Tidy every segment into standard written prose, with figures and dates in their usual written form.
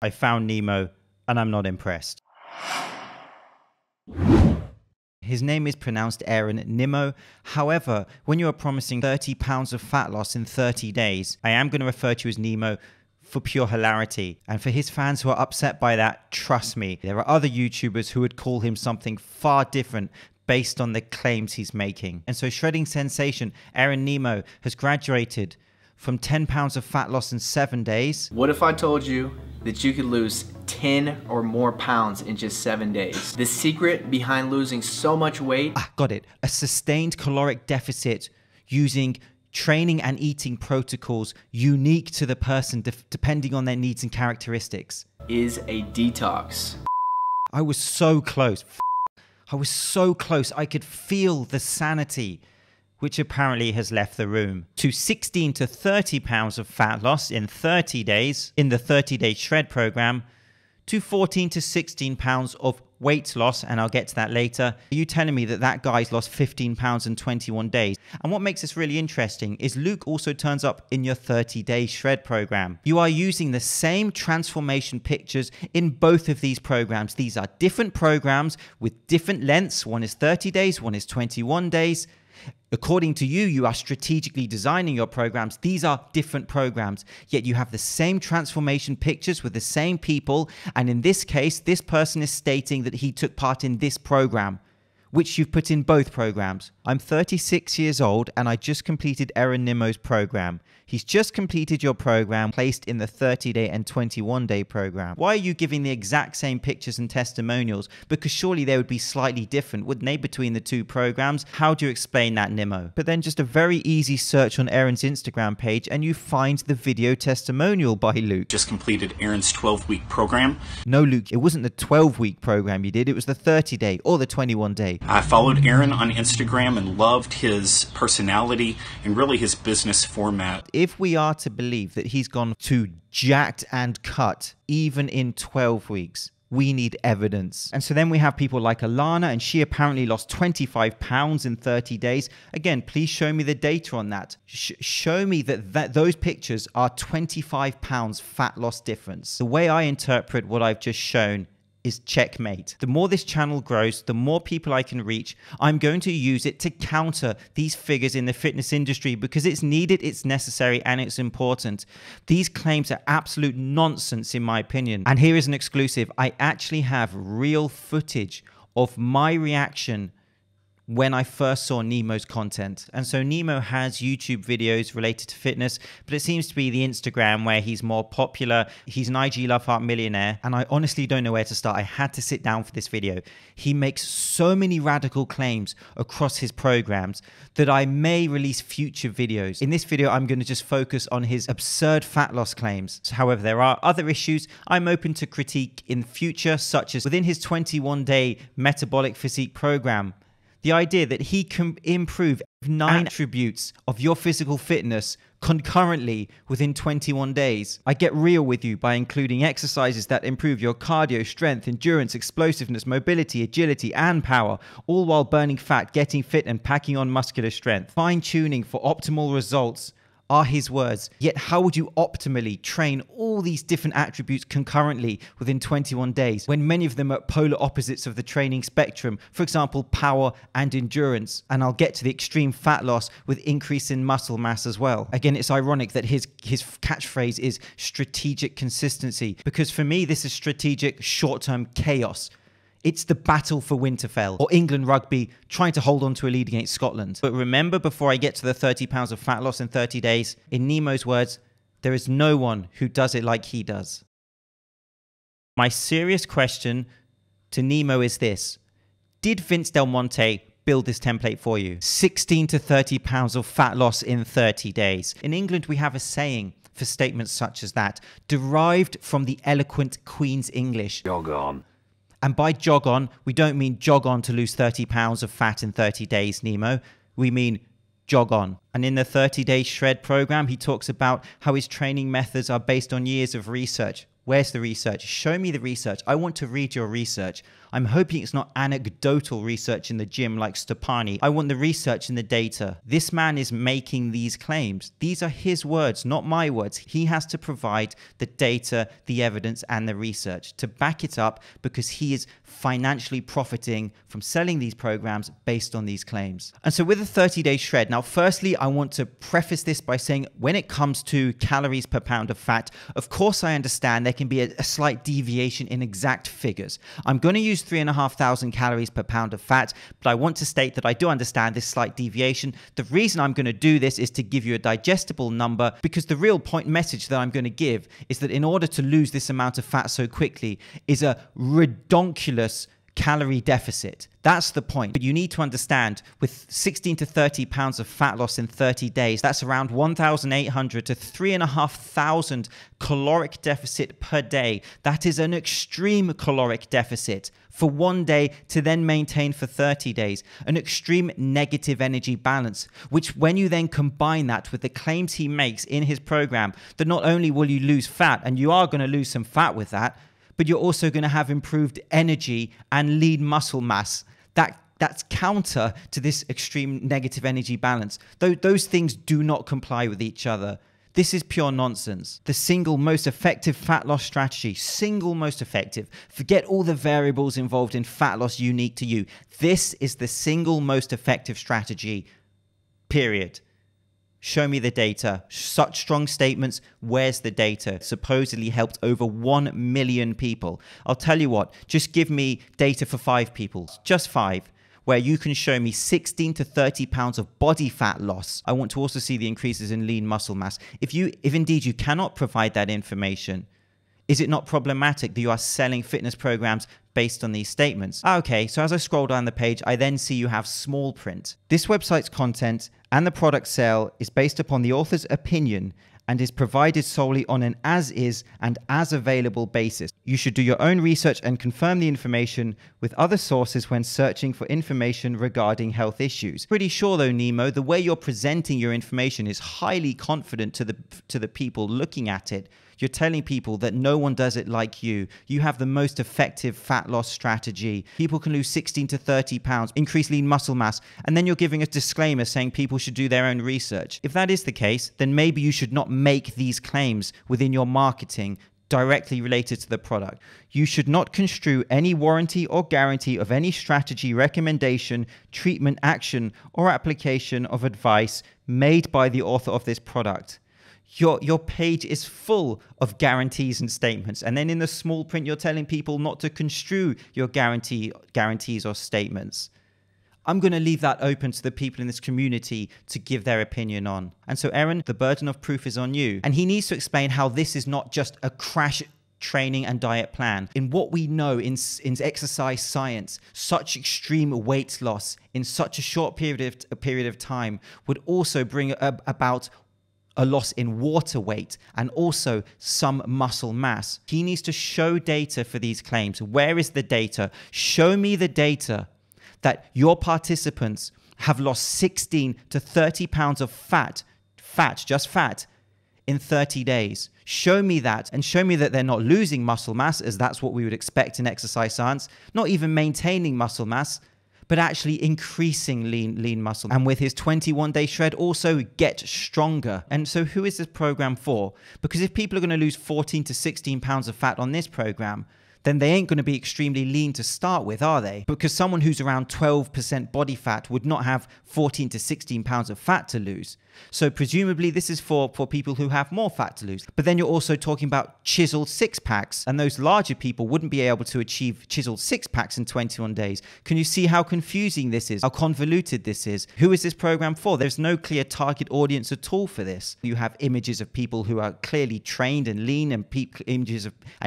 I found Nimmo, and I'm not impressed. His name is pronounced Aaron Nimmo. However, when you are promising 30 pounds of fat loss in 30 days, I am going to refer to you as Nimmo for pure hilarity. And for his fans who are upset by that, trust me, there are other YouTubers who would call him something far different based on the claims he's making. And so shredding sensation Aaron Nimmo has graduated from 10 pounds of fat loss in 7 days. What if I told you that you could lose 10 or more pounds in just 7 days? The secret behind losing so much weight. Got it. A sustained caloric deficit using training and eating protocols unique to the person depending on their needs and characteristics. Is a detox. I was so close. I was so close. I could feel the sanity, which apparently has left the room. To 16 to 30 pounds of fat loss in 30 days in the 30-day shred program, to 14 to 16 pounds of weight loss, and I'll get to that later. Are you telling me that that guy's lost 15 pounds in 21 days? And what makes this really interesting is Luke also turns up in your 30-day shred program. You are using the same transformation pictures in both of these programs. These are different programs with different lengths. One is 30 days, one is 21 days. According to you, you are strategically designing your programs. These are different programs, yet you have the same transformation pictures with the same people. And in this case, this person is stating that he took part in this program, which you've put in both programs. I'm 36 years old and I just completed Aaron Nimmo's program. He's just completed your program placed in the 30-day and 21-day program. Why are you giving the exact same pictures and testimonials? Because surely they would be slightly different, wouldn't they, between the two programs? How do you explain that, Nimmo? But then just a very easy search on Aaron's Instagram page and you find the video testimonial by Luke. Just completed Aaron's 12-week program. No, Luke, it wasn't the 12-week program you did. It was the 30-day or the 21-day. I followed Aaron on Instagram and loved his personality and really his business format. If we are to believe that he's gone to jacked and cut even in 12 weeks, we need evidence. And so then we have people like Alana, and she apparently lost 25 pounds in 30 days. Again, please show me the data on that. Show me that those pictures are 25 pounds fat loss difference. The way I interpret what I've just shown is checkmate. The more this channel grows, the more people I can reach. I'm going to use it to counter these figures in the fitness industry because it's needed, it's necessary, and it's important. These claims are absolute nonsense in my opinion. And here is an exclusive. I actually have real footage of my reaction when I first saw Nimmo's content. And so Nimmo has YouTube videos related to fitness, but it seems to be the Instagram where he's more popular. He's an IG Love Heart millionaire, and I honestly don't know where to start. I had to sit down for this video. He makes so many radical claims across his programs that I may release future videos. In this video, I'm going to just focus on his absurd fat loss claims. However, there are other issues I'm open to critique in future, such as within his 21-day metabolic physique program, the idea that he can improve 9 attributes of your physical fitness concurrently within 21 days. I get real with you by including exercises that improve your cardio, strength, endurance, explosiveness, mobility, agility, and power, all while burning fat, getting fit, and packing on muscular strength. Fine-tuning for optimal results are his words. Yet how would you optimally train all these different attributes concurrently within 21 days when many of them are polar opposites of the training spectrum? For example, power and endurance. And I'll get to the extreme fat loss with increase in muscle mass as well. Again, it's ironic that his catchphrase is strategic consistency, because for me, this is strategic short-term chaos. It's the battle for Winterfell, or England rugby trying to hold on to a lead against Scotland. But remember, before I get to the 30 pounds of fat loss in 30 days, in Nimmo's words, there is no one who does it like he does. My serious question to Nimmo is this: did Vince Del Monte build this template for you? 16 to 30 pounds of fat loss in 30 days. In England, we have a saying for statements such as that, derived from the eloquent Queen's English. Jog on. And by jog on, we don't mean jog on to lose 30 pounds of fat in 30 days, Nimmo. We mean jog on. And in the 30-day shred program, he talks about how his training methods are based on years of research. Where's the research? Show me the research. I want to read your research. I'm hoping it's not anecdotal research in the gym like Stepani. I want the research and the data. This man is making these claims. These are his words, not my words. He has to provide the data, the evidence, and the research to back it up, because he is financially profiting from selling these programs based on these claims. And so with a 30-day shred, now firstly, I want to preface this by saying when it comes to calories per pound of fat, of course I understand there can be a slight deviation in exact figures. I'm going to use 3,500 calories per pound of fat, but I want to state that I do understand this slight deviation. The reason I'm going to do this is to give you a digestible number, because the real point message that I'm going to give is that in order to lose this amount of fat so quickly is a redonkulous calorie deficit. That's the point. But you need to understand, with 16 to 30 pounds of fat loss in 30 days, that's around 1,800 to 3,500 caloric deficit per day. That is an extreme caloric deficit for one day to then maintain for 30 days. An extreme negative energy balance, which when you then combine that with the claims he makes in his program, that not only will you lose fat, and you are going to lose some fat with that, but you're also going to have improved energy and lean muscle mass. That's counter to this extreme negative energy balance. Those things do not comply with each other. This is pure nonsense. The single most effective fat loss strategy, single most effective. Forget all the variables involved in fat loss unique to you. This is the single most effective strategy, period. Show me the data. Such strong statements. Where's the data? Supposedly helped over 1 million people. I'll tell you what, just give me data for 5 people, just 5, where you can show me 16 to 30 pounds of body fat loss. I want to also see the increases in lean muscle mass. If indeed you cannot provide that information, is it not problematic that you are selling fitness programs based on these statements? Okay, so as I scroll down the page, I then see you have small print. This website's content and the product sale is based upon the author's opinion and is provided solely on an as-is and as-available basis. You should do your own research and confirm the information with other sources when searching for information regarding health issues. Pretty sure though, Nimmo, the way you're presenting your information is highly confident to the people looking at it. You're telling people that no one does it like you. You have the most effective fat loss strategy. People can lose 16 to 30 pounds, increase lean muscle mass, and then you're giving a disclaimer saying people should do their own research. If that is the case, then maybe you should not make these claims within your marketing directly related to the product. You should not construe any warranty or guarantee of any strategy, recommendation, treatment, action, or application of advice made by the author of this product. Your page is full of guarantees and statements. And then in the small print, you're telling people not to construe your guarantees or statements. I'm going to leave that open to the people in this community to give their opinion on. And so, Aaron, the burden of proof is on you. And he needs to explain how this is not just a crash training and diet plan. In what we know in exercise science, such extreme weight loss in such a short period of time would also bring about a loss in water weight and also some muscle mass. He needs to show data for these claims. Where is the data? Show me the data that your participants have lost 16 to 30 pounds of just fat, in 30 days. Show me that, and show me that they're not losing muscle mass, as that's what we would expect in exercise science, not even maintaining muscle mass, but actually increasing lean muscle. And with his 21-day shred, also get stronger. And so who is this program for? Because if people are going to lose 14 to 16 pounds of fat on this program, then they ain't going to be extremely lean to start with, are they? Because someone who's around 12% body fat would not have 14 to 16 pounds of fat to lose. So presumably this is for people who have more fat to lose. But then you're also talking about chiseled six-packs, and those larger people wouldn't be able to achieve chiseled six-packs in 21 days. Can you see how confusing this is, how convoluted this is? Who is this program for? There's no clear target audience at all for this. You have images of people who are clearly trained and lean, and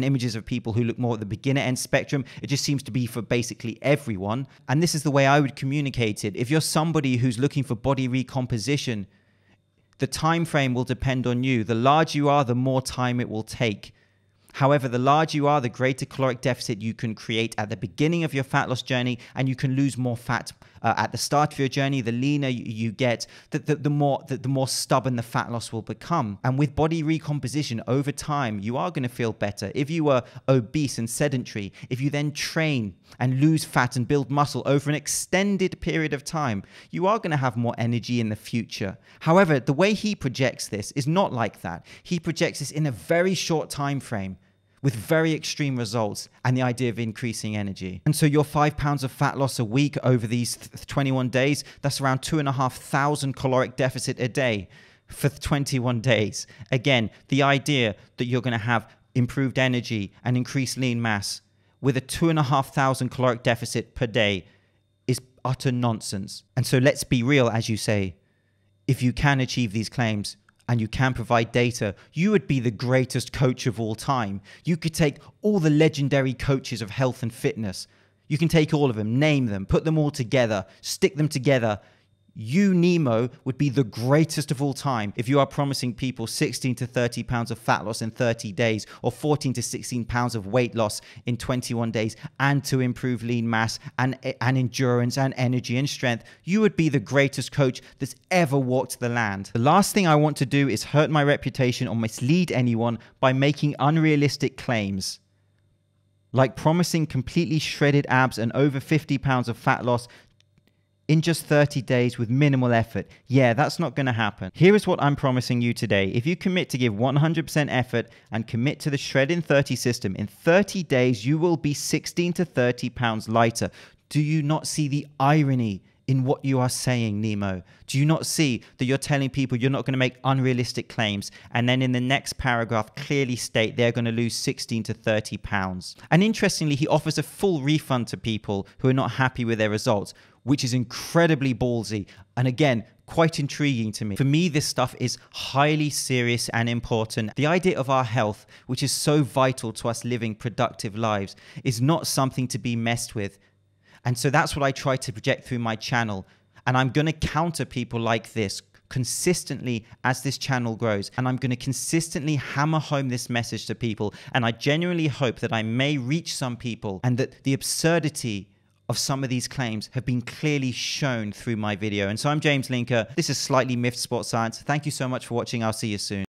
images of people who look more at the beginner end spectrum. It just seems to be for basically everyone. And this is the way I would communicate it. If you're somebody who's looking for body recomposition, the time frame will depend on you. The larger you are, the more time it will take. However, the larger you are, the greater caloric deficit you can create at the beginning of your fat loss journey, and you can lose more fat at the start of your journey. The leaner you get, the more stubborn the fat loss will become. And with body recomposition over time, you are going to feel better. If you were obese and sedentary, if you then train and lose fat and build muscle over an extended period of time, you are going to have more energy in the future. However, the way he projects this is not like that. He projects this in a very short time frame, with very extreme results and the idea of increasing energy. And so your 5 pounds of fat loss a week over these 21 days, that's around 2,500 caloric deficit a day for 21 days. Again, the idea that you're going to have improved energy and increased lean mass with a 2,500 caloric deficit per day is utter nonsense. And so let's be real, as you say, if you can achieve these claims, and you can provide data, you would be the greatest coach of all time. You could take all the legendary coaches of health and fitness. You can take all of them, name them, put them all together, stick them together. You, Nimmo, would be the greatest of all time if you are promising people 16 to 30 pounds of fat loss in 30 days or 14 to 16 pounds of weight loss in 21 days and to improve lean mass and endurance and energy and strength. You would be the greatest coach that's ever walked the land. The last thing I want to do is hurt my reputation or mislead anyone by making unrealistic claims, like promising completely shredded abs and over 50 pounds of fat loss in just 30 days with minimal effort. Yeah, that's not going to happen. Here is what I'm promising you today. If you commit to give 100% effort and commit to the Shred in 30 system, in 30 days, you will be 16 to 30 pounds lighter. Do you not see the irony in what you are saying, Nimmo? Do you not see that you're telling people you're not going to make unrealistic claims, and then in the next paragraph clearly state they're going to lose 16 to 30 pounds? And interestingly, he offers a full refund to people who are not happy with their results, which is incredibly ballsy and, again, quite intriguing to me. For me, this stuff is highly serious and important. The idea of our health, which is so vital to us living productive lives, is not something to be messed with. And so that's what I try to project through my channel. And I'm going to counter people like this consistently as this channel grows. And I'm going to consistently hammer home this message to people. And I genuinely hope that I may reach some people and that the absurdity of some of these claims have been clearly shown through my video. And so I'm James Linker. This is Slightly Miffed Sports Science. Thank you so much for watching. I'll see you soon.